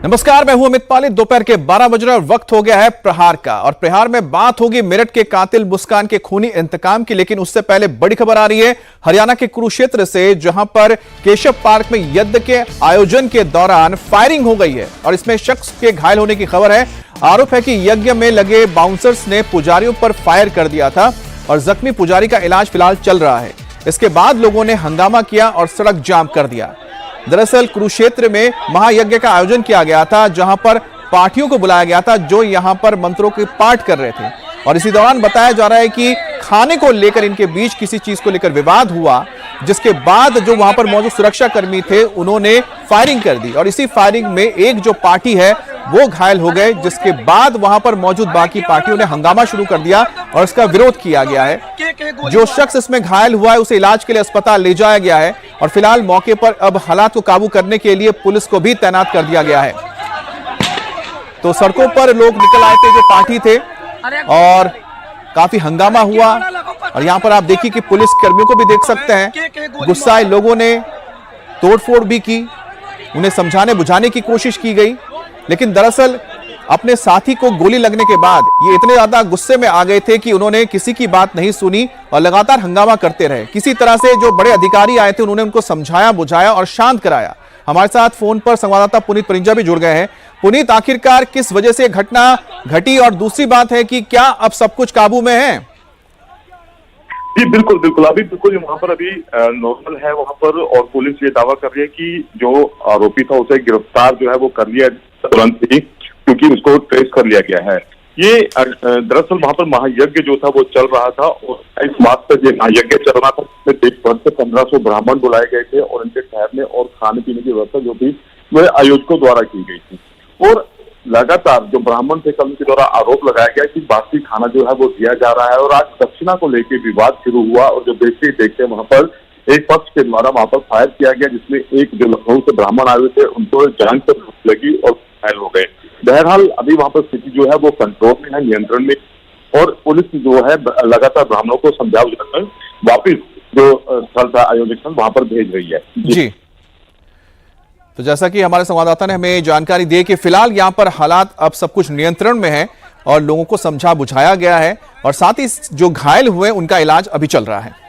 नमस्कार, मैं हूं अमित पाली। दोपहर के 12 बज रहे और वक्त हो गया है प्रहार का। और प्रहार में बात होगी मेरठ के कातिल मुस्कान के खूनी इंतकाम की। लेकिन उससे पहले बड़ी खबर आ रही है हरियाणा के कुरुक्षेत्र से, जहां पर केशव पार्क में यज्ञ के आयोजन के दौरान फायरिंग हो गई है और इसमें शख्स के घायल होने की खबर है। आरोप है कि यज्ञ में लगे बाउंसर्स ने पुजारियों पर फायर कर दिया था और जख्मी पुजारी का इलाज फिलहाल चल रहा है। इसके बाद लोगों ने हंगामा किया और सड़क जाम कर दिया। दरअसल कुरुक्षेत्र में महायज्ञ का आयोजन किया गया था, जहां पर पाठियों को बुलाया गया था जो यहां पर मंत्रों के पाठ कर रहे थे। और इसी दौरान बताया जा रहा है कि खाने को लेकर इनके बीच किसी चीज को लेकर विवाद हुआ, जिसके बाद जो वहां पर मौजूद सुरक्षा कर्मी थे उन्होंने फायरिंग कर दी और इसी फायरिंग में एक जो पार्टी है वो घायल हो गए, जिसके बाद वहां पर मौजूद बाकी पार्टियों ने हंगामा शुरू कर दिया और इसका विरोध किया गया है। जो शख्स इसमें घायल हुआ है उसे इलाज के लिए अस्पताल ले जाया गया है और फिलहाल मौके पर अब हालात को काबू करने के लिए पुलिस को भी तैनात कर दिया गया है। तो सड़कों पर लोग निकल आए थे जो पार्टी थे और काफी हंगामा हुआ। और यहां पर आप देखिए कि पुलिस कर्मियों को भी देख सकते हैं, गुस्साए लोगों ने तोड़फोड़ भी की, उन्हें समझाने बुझाने की कोशिश की गई। लेकिन दरअसल अपने साथी को गोली लगने के बाद ये इतने ज्यादा गुस्से में आ गए थे कि उन्होंने किसी की बात नहीं सुनी और लगातार हंगामा करते रहे। किसी तरह से जो बड़े अधिकारी आए थे उन्होंने उनको समझाया बुझाया और शांत कराया। हमारे साथ फोन पर संवाददाता पुनीत परिंजा भी जुड़ गए हैं। पुनीत, आखिरकार किस वजह से घटना घटी और दूसरी बात है कि क्या अब सब कुछ काबू में है? जी बिल्कुल बिल्कुल, अभी बिल्कुल वहाँ पर अभी नॉर्मल है वहाँ पर। और पुलिस ये दावा कर रही है कि जो आरोपी था उसे गिरफ्तार जो है वो कर लिया तुरंत ही, क्योंकि उसको ट्रेस कर लिया गया है। ये दरअसल वहाँ पर महायज्ञ जो था वो चल रहा था और इस बात पर ये महायज्ञ चल रहा था, देश भर से 1500 ब्राह्मण बुलाए गए थे और उनके ठहरने और खाने पीने की व्यवस्था जो थी वह आयोजकों द्वारा की गई थी। और लगातार जो ब्राह्मण थे कल के द्वारा आरोप लगाया गया कि बासी खाना जो है वो दिया जा रहा है। और आज दक्षिणा को लेकर विवाद शुरू हुआ और जो देखते देखते वहां पर एक पक्ष के द्वारा वहां पर फायर किया गया, जिसमें एक जो लखनऊ से ब्राह्मण आए हुए थे उनको जान पर लगी और घायल हो गए। बहरहाल अभी वहां पर स्थिति जो है वो कंट्रोल में है, नियंत्रण में। और पुलिस जो है लगातार ब्राह्मणों को समझा बुझाकर वापिस जो स्थल था आयोजक स्थल वहां पर भेज रही है। जी, तो जैसा कि हमारे संवाददाता ने हमें जानकारी दी कि फिलहाल यहां पर हालात अब सब कुछ नियंत्रण में है और लोगों को समझा बुझाया गया है और साथ ही जो घायल हुए उनका इलाज अभी चल रहा है।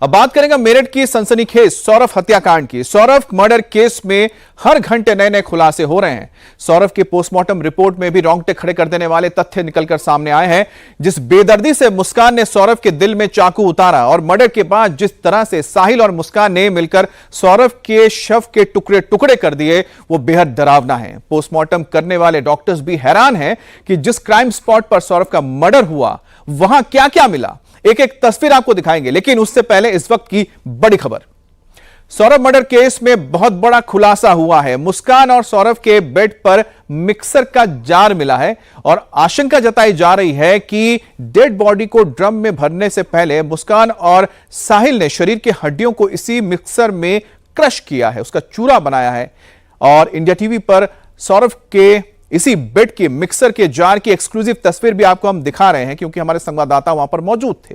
अब बात करेंगे मेरठ की सनसनीखेज सौरभ हत्याकांड की। सौरभ मर्डर केस में हर घंटे नए नए खुलासे हो रहे हैं। सौरभ की पोस्टमार्टम रिपोर्ट में भी रोंगटे खड़े कर देने वाले तथ्य निकलकर सामने आए हैं। जिस बेदर्दी से मुस्कान ने सौरभ के दिल में चाकू उतारा और मर्डर के बाद जिस तरह से साहिल और मुस्कान ने मिलकर सौरभ के शव के टुकड़े टुकड़े कर दिए, वो बेहद डरावना है। पोस्टमार्टम करने वाले डॉक्टर्स भी हैरान हैं कि जिस क्राइम स्पॉट पर सौरभ का मर्डर हुआ वहां क्या क्या मिला। एक एक तस्वीर आपको दिखाएंगे, लेकिन उससे पहले इस वक्त की बड़ी खबर। सौरभ मर्डर केस में बहुत बड़ा खुलासा हुआ है। मुस्कान और सौरभ के बेड पर मिक्सर का जार मिला है और आशंका जताई जा रही है कि डेड बॉडी को ड्रम में भरने से पहले मुस्कान और साहिल ने शरीर की हड्डियों को इसी मिक्सर में क्रश किया है, उसका चूरा बनाया है। और इंडिया टीवी पर सौरभ के इसी बेड के मिक्सर के जार की एक्सक्लूसिव तस्वीर भी आपको हम दिखा रहे हैं, क्योंकि हमारे संवाददाता वहां पर मौजूद थे।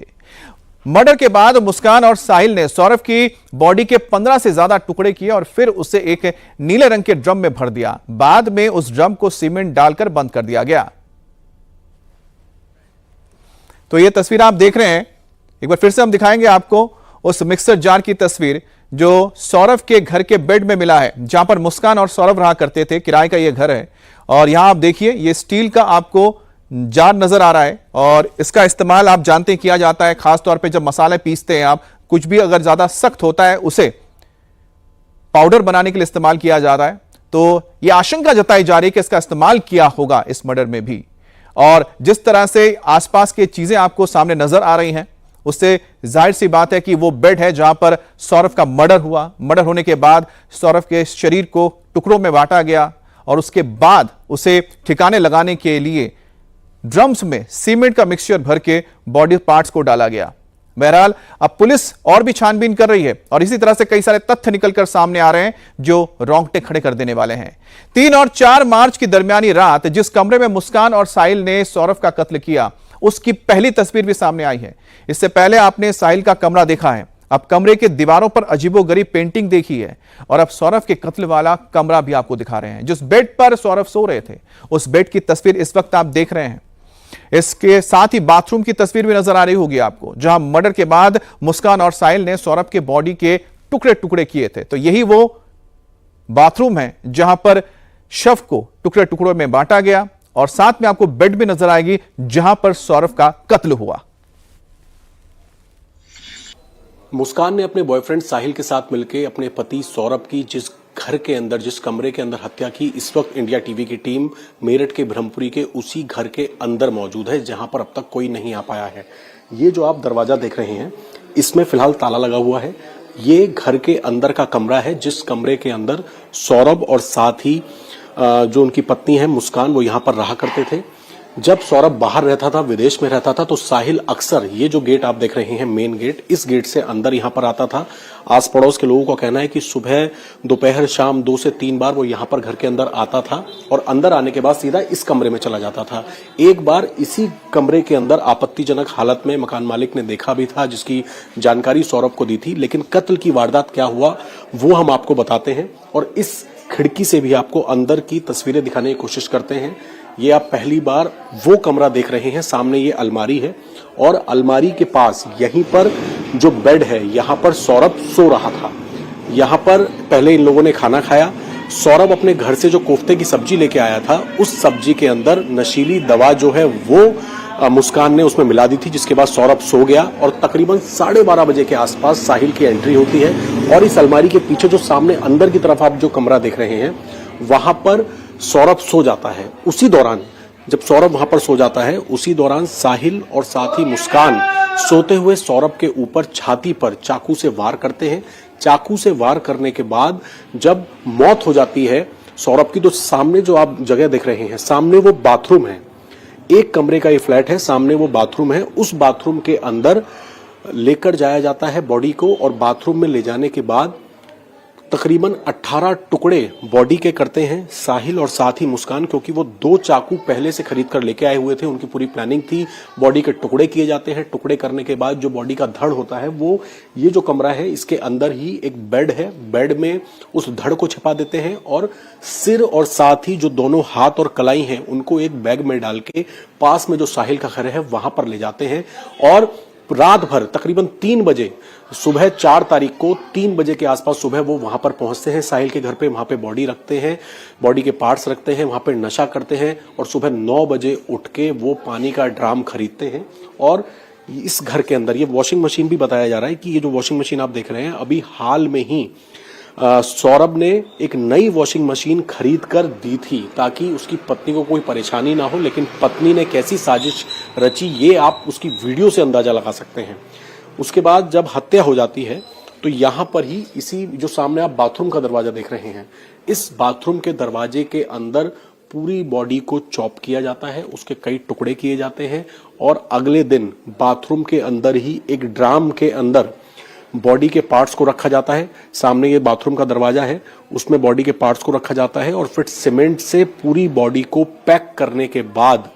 मर्डर के बाद मुस्कान और साहिल ने सौरभ की बॉडी के 15 से ज्यादा टुकड़े किए और फिर उसे एक नीले रंग के ड्रम में भर दिया। बाद में उस ड्रम को सीमेंट डालकर बंद कर दिया गया। तो यह तस्वीर आप देख रहे हैं, एक बार फिर से हम दिखाएंगे आपको उस मिक्सर जार की तस्वीर जो सौरभ के घर के बेड में मिला है, जहां पर मुस्कान और सौरभ रहा करते थे। किराए का यह घर है और यहां आप देखिए ये स्टील का आपको जार नजर आ रहा है और इसका इस्तेमाल आप जानते हैं किया जाता है खासतौर पे जब मसाले पीसते हैं। आप कुछ भी अगर ज्यादा सख्त होता है उसे पाउडर बनाने के लिए इस्तेमाल किया जा रहा है। तो यह आशंका जताई जा रही है कि इसका इस्तेमाल किया होगा इस मर्डर में भी। और जिस तरह से आसपास की चीजें आपको सामने नजर आ रही हैं, उससे जाहिर सी बात है कि वो बेड है जहां पर सौरभ का मर्डर हुआ। मर्डर होने के बाद सौरभ के शरीर को टुकड़ों में बांटा गया और उसके बाद उसे ठिकाने लगाने के लिए ड्रम्स में सीमेंट का मिक्सचर भर के बॉडी पार्ट्स को डाला गया। बहरहाल अब पुलिस और भी छानबीन कर रही है और इसी तरह से कई सारे तथ्य निकलकर सामने आ रहे हैं जो रोंगटे खड़े कर देने वाले हैं। 3 और 4 मार्च की दरमियानी रात जिस कमरे में मुस्कान और साहिल ने सौरभ का कत्ल किया, उसकी पहली तस्वीर भी सामने आई है। इससे पहले आपने साहिल का कमरा देखा है। अब कमरे के दीवारों पर अजीबोगरीब पेंटिंग देखी है और अब सौरभ के कत्ल वाला कमरा भी आपको दिखा रहे हैं। जिस बेड पर सौरभ सो रहे थे उस बेड की तस्वीर इस वक्त आप देख रहे हैं। इसके साथ ही बाथरूम की तस्वीर भी नजर आ रही होगी आपको, जहां मर्डर के बाद मुस्कान और साहिल ने सौरभ के बॉडी के टुकड़े टुकड़े किए थे। तो यही वो बाथरूम है जहां पर शव को टुकड़े टुकड़ों में बांटा गया और साथ में आपको बेड भी नजर आएगी जहां पर सौरभ का कत्ल हुआ। मुस्कान ने अपने बॉयफ्रेंड साहिल के साथ मिलकर अपने पति सौरभ की जिस घर के अंदर, जिस कमरे के अंदर हत्या की, इस वक्त इंडिया टीवी की टीम मेरठ के ब्रह्मपुरी के उसी घर के अंदर मौजूद है जहां पर अब तक कोई नहीं आ पाया है। ये जो आप दरवाजा देख रहे हैं इसमें फिलहाल ताला लगा हुआ है। ये घर के अंदर का कमरा है जिस कमरे के अंदर सौरभ और साथ ही जो उनकी पत्नी है मुस्कान, वो यहां पर रहा करते थे। जब सौरभ बाहर रहता था, विदेश में रहता था, तो साहिल अक्सर ये जो गेट आप देख रहे हैं मेन गेट, इस गेट से अंदर यहां पर आता था। आस पड़ोस के लोगों का कहना है कि सुबह, दोपहर, शाम 2 से 3 बार वो यहां पर घर के अंदर आता था और अंदर आने के बाद सीधा इस कमरे में चला जाता था। एक बार इसी कमरे के अंदर आपत्तिजनक हालत में मकान मालिक ने देखा भी था, जिसकी जानकारी सौरभ को दी थी। लेकिन कत्ल की वारदात क्या हुआ वो हम आपको बताते हैं और इस खिड़की से भी आपको अंदर की तस्वीरें दिखाने की कोशिश करते हैं। ये आप पहली बार वो कमरा देख रहे हैं। सामने ये अलमारी है और अलमारी के पास यहीं पर जो बेड है, यहां पर सौरभ सो रहा था। यहां पर पहले इन लोगों ने खाना खाया। सौरभ अपने घर से जो कोफ्ते की सब्जी लेके आया था, उस सब्जी के अंदर नशीली दवा जो है वो मुस्कान ने उसमें मिला दी थी, जिसके बाद सौरभ सो गया और तकरीबन 12:30 बजे के आसपास साहिल की एंट्री होती है और इस अलमारी के पीछे जो सामने अंदर की तरफ आप जो कमरा देख रहे हैं वहां पर सौरभ सो जाता है। उसी दौरान जब सौरभ वहां पर सो जाता है, उसी दौरान साहिल और साथ ही मुस्कान सोते हुए सौरभ के ऊपर छाती पर चाकू से वार करते हैं। चाकू से वार करने के बाद जब मौत हो जाती है सौरभ की, तो सामने जो आप जगह देख रहे हैं, सामने वो बाथरूम है। एक कमरे का ये फ्लैट है, सामने वो बाथरूम है। उस बाथरूम के अंदर लेकर जाया जाता है बॉडी को और बाथरूम में ले जाने के बाद तकरीबन 18 टुकड़े बॉडी के करते हैं साहिल और साथ ही मुस्कान, क्योंकि वो 2 चाकू पहले से खरीद कर लेके आए हुए थे। उनकी पूरी प्लानिंग थी। बॉडी के टुकड़े किए जाते हैं। टुकड़े करने के बाद जो बॉडी का धड़ होता है, वो ये जो कमरा है इसके अंदर ही एक बेड है। बेड में उस धड़ को छिपा देते हैं और सिर और साथ ही जो दोनों हाथ और कलाई हैं उनको एक बैग में डाल के पास में जो साहिल का घर है वहां पर ले जाते हैं और रात भर तकरीबन 3 बजे, सुबह 4 तारीख को 3 बजे के आसपास सुबह वो वहां पर पहुंचते हैं साहिल के घर पे। वहां पे बॉडी रखते हैं, बॉडी के पार्ट्स रखते हैं, वहां पे नशा करते हैं और सुबह 9 बजे उठ के वो पानी का ड्राम खरीदते हैं। और इस घर के अंदर ये वॉशिंग मशीन भी बताया जा रहा है कि ये जो वॉशिंग मशीन आप देख रहे हैं, अभी हाल में ही सौरभ ने एक नई वॉशिंग मशीन खरीद कर दी थी ताकि उसकी पत्नी को कोई परेशानी ना हो। लेकिन पत्नी ने कैसी साजिश रची ये आप उसकी वीडियो से अंदाजा लगा सकते हैं। उसके बाद जब हत्या हो जाती है तो यहां पर ही, इसी जो सामने आप बाथरूम का दरवाजा देख रहे हैं, इस बाथरूम के दरवाजे के अंदर पूरी बॉडी को चॉप किया जाता है, उसके कई टुकड़े किए जाते हैं और अगले दिन बाथरूम के अंदर ही एक ड्राम के अंदर बॉडी के पार्ट्स को रखा जाता है। सामने ये बाथरूम का दरवाजा है, उसमें बॉडी के पार्ट्स को रखा जाता है और फिर सीमेंट से पूरी बॉडी को पैक करने के बाद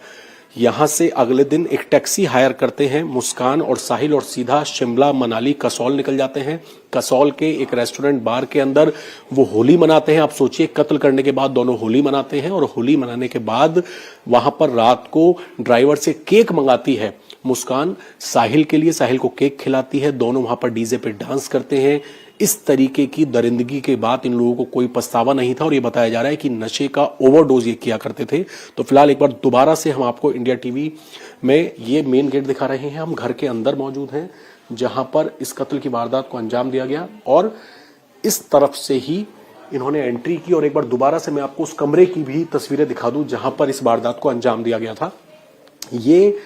यहां से अगले दिन एक टैक्सी हायर करते हैं मुस्कान और साहिल और सीधा शिमला, मनाली, कसौल निकल जाते हैं। कसौल के एक रेस्टोरेंट बार के अंदर वो होली मनाते हैं। आप सोचिए, कत्ल करने के बाद दोनों होली मनाते हैं और होली मनाने के बाद वहां पर रात को ड्राइवर से केक मंगाती है मुस्कान साहिल के लिए, साहिल को केक खिलाती है। दोनों वहां पर डीजे पे डांस करते हैं। इस तरीके की दरिंदगी के बाद इन लोगों को कोई पछतावा नहीं था और ये बताया जा रहा है कि नशे का ओवरडोज ये किया करते थे। तो फिलहाल एक बार दोबारा से हम आपको इंडिया टीवी में ये मेन गेट दिखा रहे हैं। हम घर के अंदर मौजूद हैं जहां पर इस कत्ल की वारदात को अंजाम दिया गया और इस तरफ से ही इन्होंने एंट्री की। और एक बार दोबारा से मैं आपको उस कमरे की भी तस्वीरें दिखा दूं जहां पर इस वारदात को अंजाम दिया गया था। ये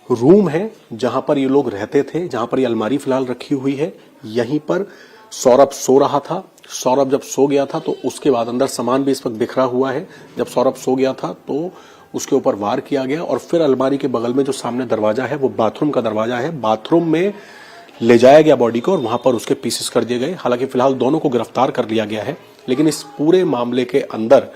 रूम है जहां पर ये लोग रहते थे, जहां पर ये अलमारी फिलहाल रखी हुई है। यहीं पर सौरभ सो रहा था। सौरभ जब सो गया था तो उसके बाद अंदर सामान भी इस वक्त बिखरा हुआ है। जब सौरभ सो गया था तो उसके ऊपर वार किया गया और फिर अलमारी के बगल में जो सामने दरवाजा है वो बाथरूम का दरवाजा है। बाथरूम में ले जाया गया बॉडी को और वहां पर उसके पीसेस कर दिए गए। हालांकि फिलहाल दोनों को गिरफ्तार कर लिया गया है, लेकिन इस पूरे मामले के अंदर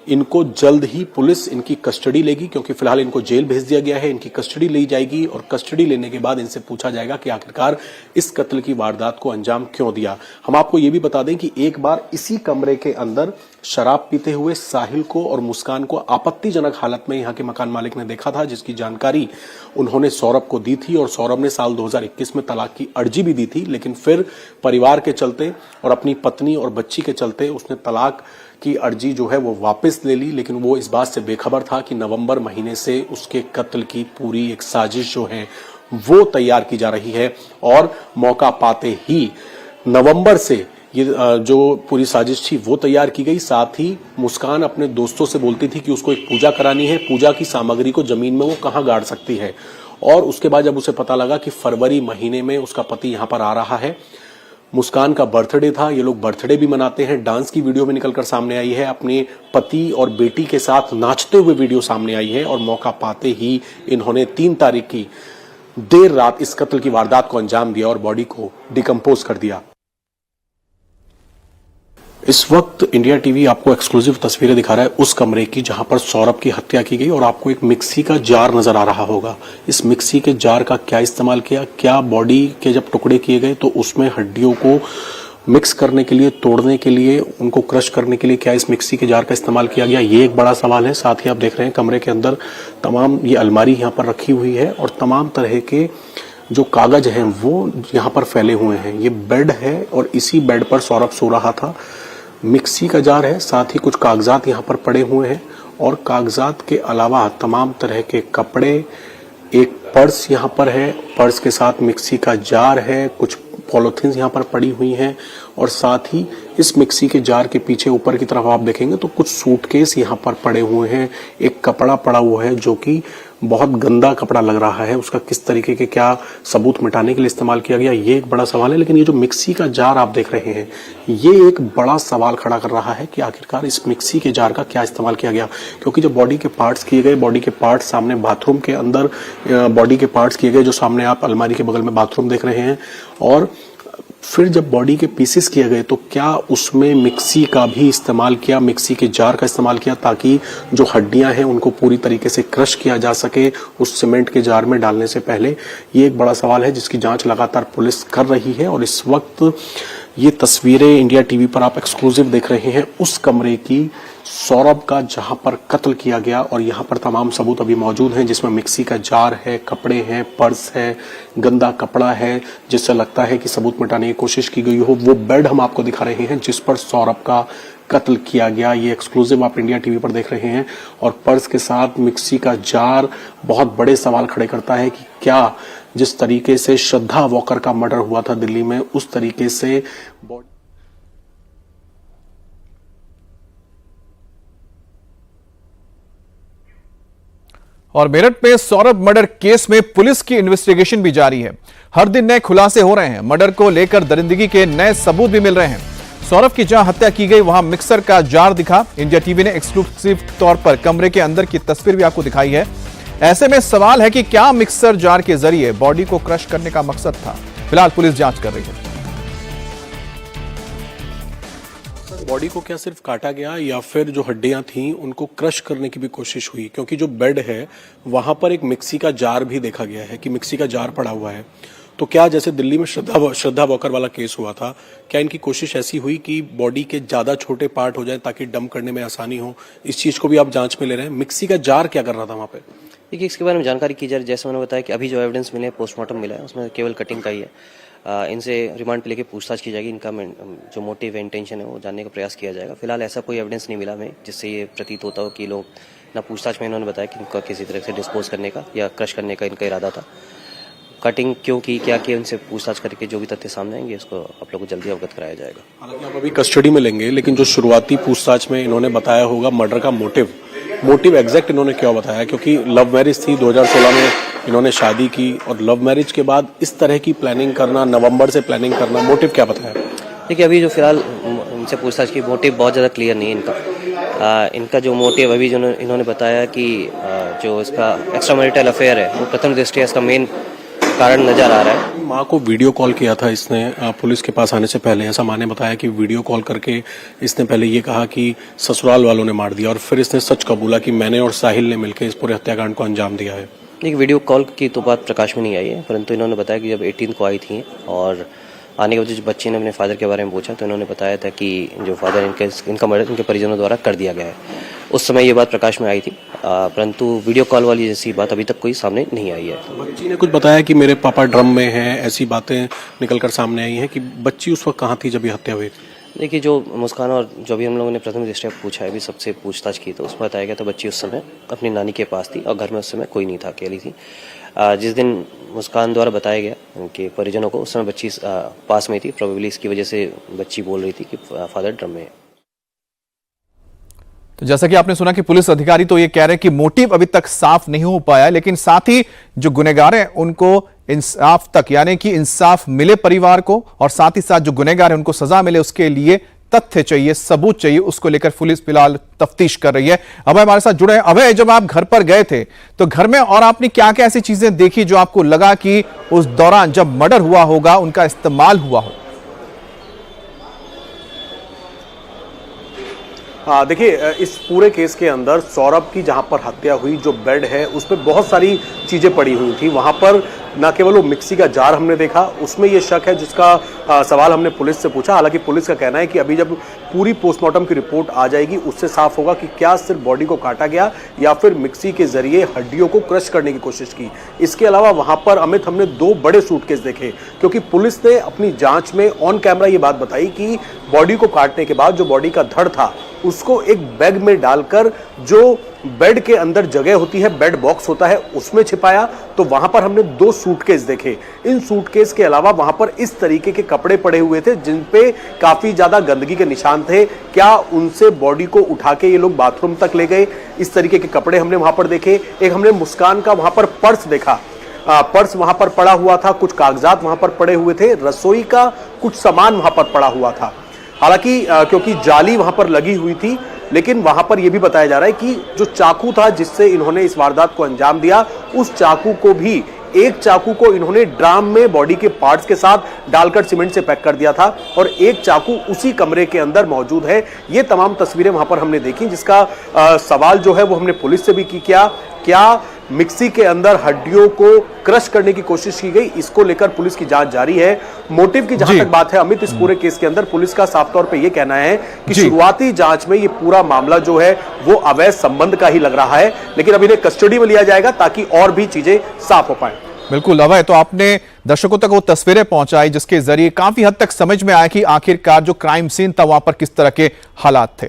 इनको जल्द ही पुलिस इनकी कस्टडी लेगी, क्योंकि फिलहाल इनको जेल भेज दिया गया है। इनकी कस्टडी ली जाएगी और कस्टडी लेने के बाद इनसे पूछा जाएगा कि आखिरकार इस कत्ल की वारदात को अंजाम क्यों दिया। हम आपको ये भी बता दें कि एक बार इसी कमरे के अंदर शराब पीते हुए साहिल को और मुस्कान को आपत्तिजनक हालत में यहां के मकान मालिक ने देखा था, जिसकी जानकारी उन्होंने सौरभ को दी थी और सौरभ ने साल 2021 में तलाक की अर्जी भी दी थी, लेकिन फिर परिवार के चलते और अपनी पत्नी और बच्ची के चलते उसने तलाक की अर्जी जो है वो वापस ले ली। लेकिन वो इस बात से बेखबर था कि नवंबर महीने से उसके कत्ल की पूरी एक साजिश जो है वो तैयार की जा रही है और मौका पाते ही नवंबर से ये जो पूरी साजिश थी वो तैयार की गई। साथ ही मुस्कान अपने दोस्तों से बोलती थी कि उसको एक पूजा करानी है, पूजा की सामग्री को जमीन में वो कहां गाड़ सकती है। और उसके बाद जब उसे पता लगा कि फरवरी महीने में उसका पति यहां पर आ रहा है, मुस्कान का बर्थडे था, ये लोग बर्थडे भी मनाते हैं, डांस की वीडियो भी निकलकर सामने आई है, अपने पति और बेटी के साथ नाचते हुए वीडियो सामने आई है और मौका पाते ही इन्होंने 3 तारीख की देर रात इस कत्ल की वारदात को अंजाम दिया और बॉडी को डिकम्पोज कर दिया। इस वक्त इंडिया टीवी आपको एक्सक्लूसिव तस्वीरें दिखा रहा है उस कमरे की जहां पर सौरभ की हत्या की गई और आपको एक मिक्सी का जार नजर आ रहा होगा। इस मिक्सी के जार का क्या इस्तेमाल किया, क्या बॉडी के जब टुकड़े किए गए तो उसमें हड्डियों को मिक्स करने के लिए, तोड़ने के लिए, उनको क्रश करने के लिए क्या इस मिक्सी के जार का इस्तेमाल किया गया, ये एक बड़ा सवाल है। साथ ही आप देख रहे हैं कमरे के अंदर तमाम ये अलमारी यहाँ पर रखी हुई है और तमाम तरह के जो कागज हैं वो यहाँ पर फैले हुए हैं। ये बेड है और इसी बेड पर सौरभ सो रहा था। मिक्सी का जार है, साथ ही कुछ कागजात यहाँ पर पड़े हुए हैं और कागजात के अलावा तमाम तरह के कपड़े, एक पर्स यहाँ पर है, पर्स के साथ मिक्सी का जार है, कुछ पॉलिथीन यहाँ पर पड़ी हुई हैं और साथ ही इस मिक्सी के जार के पीछे ऊपर की तरफ आप देखेंगे तो कुछ सूटकेस यहाँ पर पड़े हुए हैं। एक कपड़ा पड़ा हुआ है जो कि बहुत गंदा कपड़ा लग रहा है, उसका किस तरीके के क्या सबूत मिटाने के लिए इस्तेमाल किया गया ये एक बड़ा सवाल है। लेकिन ये जो मिक्सी का जार आप देख रहे हैं ये एक बड़ा सवाल खड़ा कर रहा है कि आखिरकार इस मिक्सी के जार का क्या इस्तेमाल किया गया, क्योंकि जब बॉडी के पार्ट्स किए गए, बॉडी के पार्ट्स सामने बाथरूम के अंदर बॉडी के पार्ट्स किए गए, जो सामने आप अलमारी के बगल में बाथरूम देख रहे हैं, और फिर जब बॉडी के पीसेस किए गए तो क्या उसमें मिक्सी का भी इस्तेमाल किया, मिक्सी के जार का इस्तेमाल किया ताकि जो हड्डियां हैं उनको पूरी तरीके से क्रश किया जा सके उस सीमेंट के जार में डालने से पहले। ये एक बड़ा सवाल है जिसकी जांच लगातार पुलिस कर रही है और इस वक्त ये तस्वीरें इंडिया टीवी पर आप एक्सक्लूसिव देख रहे हैं उस कमरे की, सौरभ का, जहां पर कत्ल किया गया। और यहां पर तमाम सबूत अभी मौजूद हैं जिसमें मिक्सी का जार है, कपड़े हैं, पर्स है, गंदा कपड़ा है जिससे लगता है कि सबूत मिटाने की कोशिश की गई हो। वो बेड हम आपको दिखा रहे हैं जिस पर सौरभ का कत्ल किया गया, ये एक्सक्लूसिव आप इंडिया टीवी पर देख रहे हैं। और पर्स के साथ मिक्सी का जार बहुत बड़े सवाल खड़े करता है कि क्या जिस तरीके से श्रद्धा वॉकर का मर्डर हुआ था दिल्ली में उस तरीके से और मेरठ में सौरभ मर्डर केस में पुलिस की इन्वेस्टिगेशन भी जारी है। हर दिन नए खुलासे हो रहे हैं, मर्डर को लेकर दरिंदगी के नए सबूत भी मिल रहे हैं। सौरभ की जहां हत्या की गई वहां मिक्सर का जार दिखा। इंडिया टीवी ने एक्सक्लूसिव तौर पर कमरे के अंदर की तस्वीर भी आपको दिखाई है। ऐसे में सवाल है कि क्या मिक्सर जार के जरिए बॉडी को क्रश करने का मकसद था। फिलहाल पुलिस जांच कर रही है। बॉडी को क्या सिर्फ काटा गया या फिर जो हड्डियां थीं उनको क्रश करने की भी कोशिश हुई, क्योंकि जो बेड है वहां पर एक मिक्सी का जार भी देखा गया है कि मिक्सी का जार पड़ा हुआ है। तो क्या जैसे दिल्ली में श्रद्धा वॉकर वाला केस हुआ था, क्या इनकी कोशिश ऐसी हुई कि बॉडी के ज्यादा छोटे पार्ट हो जाए ताकि डंप करने में आसानी हो? इस चीज को भी आप जांच में ले रहे हैं। मिक्सी का जार क्या कर रहा था वहां पे? देखिए, इसके बारे में जानकारी की जा रही है। जैसे मैंने बताया कि अभी जो एविडेंस मिले, पोस्टमार्टम मिला है, उसमें केवल कटिंग का ही है। इनसे रिमांड पे लेके पूछताछ की जाएगी। इनका जो मोटिव है, इंटेंशन है, वो जानने का प्रयास किया जाएगा। फिलहाल ऐसा कोई एविडेंस नहीं मिला हमें जिससे ये प्रतीत होता हो कि लोग ना पूछताछ में इन्होंने बताया कि इनका किसी तरह से डिस्पोज करने का या क्रश करने का इनका इरादा था। कटिंग क्यों की, क्या किया, इनसे पूछताछ करके जो भी तथ्य सामने आएंगे इसको आप लोग को जल्दी अवगत कराया जाएगा। हालांकि आप अभी कस्टडी में लेंगे, लेकिन जो शुरुआती पूछताछ में इन्होंने बताया होगा मर्डर का मोटिव एग्जैक्ट इन्होंने क्यों बताया? क्योंकि लव मैरिज थी, 2016 में इन्होंने शादी की और लव मैरिज के बाद इस तरह की प्लानिंग करना, नवंबर से प्लानिंग करना, मोटिव क्या बताया? देखिए, अभी जो फिलहाल इनसे पूछताछ की, मोटिव बहुत ज़्यादा क्लियर नहीं है इनका। इनका जो मोटिव अभी जो इन्होंने बताया कि जो इसका एक्स्ट्रा मैरिटल अफेयर है वो प्रथम दृष्टया इसका मेन कारण नजर आ रहा है। माँ को वीडियो कॉल किया था इसने पुलिस के पास आने से पहले, ऐसा माँ ने बताया कि वीडियो कॉल करके इसने पहले ये कहा कि ससुराल वालों ने मार दिया और फिर इसने सच कबूला कि मैंने और साहिल ने मिलकर इस पूरे हत्याकांड को अंजाम दिया है। एक वीडियो कॉल की तो बात प्रकाश में नहीं आई है, परंतु इन्होंने बताया कि जब 18 को आई थी और आने के बाद जब बच्चे ने अपने फादर के बारे में पूछा तो इन्होंने बताया था कि जो फादर इनका मर्डर इनके परिजनों द्वारा कर दिया गया है। उस समय ये बात प्रकाश में आई थी, परंतु वीडियो कॉल वाली जैसी बात अभी तक कोई सामने नहीं आई है। बच्ची ने कुछ बताया कि मेरे पापा ड्रम में हैं, ऐसी बातें निकलकर सामने आई हैं कि बच्ची उस वक्त कहाँ थी जब ये हत्या हुई थी? देखिए, जो मुस्कान और जो भी हम लोगों ने प्रथम दृष्टया पूछा है, भी सबसे पूछताछ की तो उसमें बताया गया था बच्ची उस समय अपनी नानी के पास थी और घर में उस समय कोई नहीं था, अकेली थी। जिस दिन मुस्कान द्वारा बताया गया कि परिजनों को, उस समय बच्ची पास में थी। प्रोबेबली इसकी वजह से बच्ची बोल रही थी कि फादर ड्रम में है। तो जैसा कि आपने सुना कि पुलिस अधिकारी तो ये कह रहे हैं कि मोटिव अभी तक साफ नहीं हो पाया, लेकिन साथ ही जो गुनहगार हैं उनको इंसाफ तक, यानी कि इंसाफ मिले परिवार को, और साथ ही साथ जो गुनहगार हैं उनको सजा मिले, उसके लिए तथ्य चाहिए, सबूत चाहिए। उसको लेकर पुलिस फिलहाल तफ्तीश कर रही है। अभय हमारे साथ जुड़े हैं। अभय, जब आप घर पर गए थे तो घर में और आपने क्या क्या ऐसी चीजें देखी जो आपको लगा कि उस दौरान जब मर्डर हुआ होगा उनका इस्तेमाल हुआ हो? देखिए, इस पूरे केस के अंदर सौरभ की जहां पर हत्या हुई, जो बेड है उस पर बहुत सारी चीजें पड़ी हुई थी। वहां पर न केवल वो मिक्सी का जार हमने देखा, उसमें ये शक है जिसका सवाल हमने पुलिस से पूछा। हालांकि पुलिस का कहना है कि अभी जब पूरी पोस्टमार्टम की रिपोर्ट आ जाएगी उससे साफ होगा कि क्या सिर्फ बॉडी को काटा गया या फिर मिक्सी के जरिए हड्डियों को क्रश करने की कोशिश की। इसके अलावा वहां पर अमित, हमने 2 बड़े सूटकेस देखे, क्योंकि पुलिस ने अपनी जांच में ऑन कैमरा ये बात बताई कि बॉडी को काटने के बाद जो बॉडी का धड़ था उसको एक बैग में डालकर जो बेड के अंदर जगह होती है, बेड बॉक्स होता है, उसमें छिपाया। तो वहां पर हमने 2 सूटकेस देखे। इन सूटकेस के अलावा वहां पर इस तरीके के कपड़े पड़े हुए थे जिन पे काफी ज्यादा गंदगी के निशान थे। क्या उनसे बॉडी को उठा के ये लोग बाथरूम तक ले गए? इस तरीके के कपड़े हमने वहां पर देखे। एक हमने मुस्कान का वहां पर पर्स देखा, पर्स वहां पर पड़ा हुआ था, कुछ कागजात वहां पर पड़े हुए थे, रसोई का कुछ सामान वहां पर पड़ा हुआ था। हालांकि क्योंकि जाली वहां पर लगी हुई थी, लेकिन वहां पर यह भी बताया जा रहा है कि जो चाकू था जिससे इन्होंने इस वारदात को अंजाम दिया, उस चाकू को भी, एक चाकू को इन्होंने ड्राम में बॉडी के पार्ट्स के साथ डालकर सीमेंट से पैक कर दिया था और एक चाकू उसी कमरे के अंदर मौजूद है। ये तमाम तस्वीरें वहां पर हमने देखी, जिसका सवाल जो है वो हमने पुलिस से भी किया। क्या मिक्सी के अंदर हड्डियों को क्रश करने की कोशिश की गई? इसको लेकर पुलिस की जांच जारी है। मोटिव की जहां तक बात है अमित, इस पूरे केस के अंदर पुलिस का साफ तौर पे ये कहना है कि शुरुआती जांच में ये पूरा मामला जो है वो अवैध संबंध का ही लग रहा है, लेकिन अब इन्हें कस्टडी में लिया जाएगा ताकि और भी चीजें साफ हो पाए। बिल्कुल अभय, तो आपने दर्शकों तक वो तस्वीरें पहुंचाई जिसके जरिए काफी हद तक समझ में आया कि आखिरकार जो क्राइम सीन था वहां पर किस तरह के हालात थे।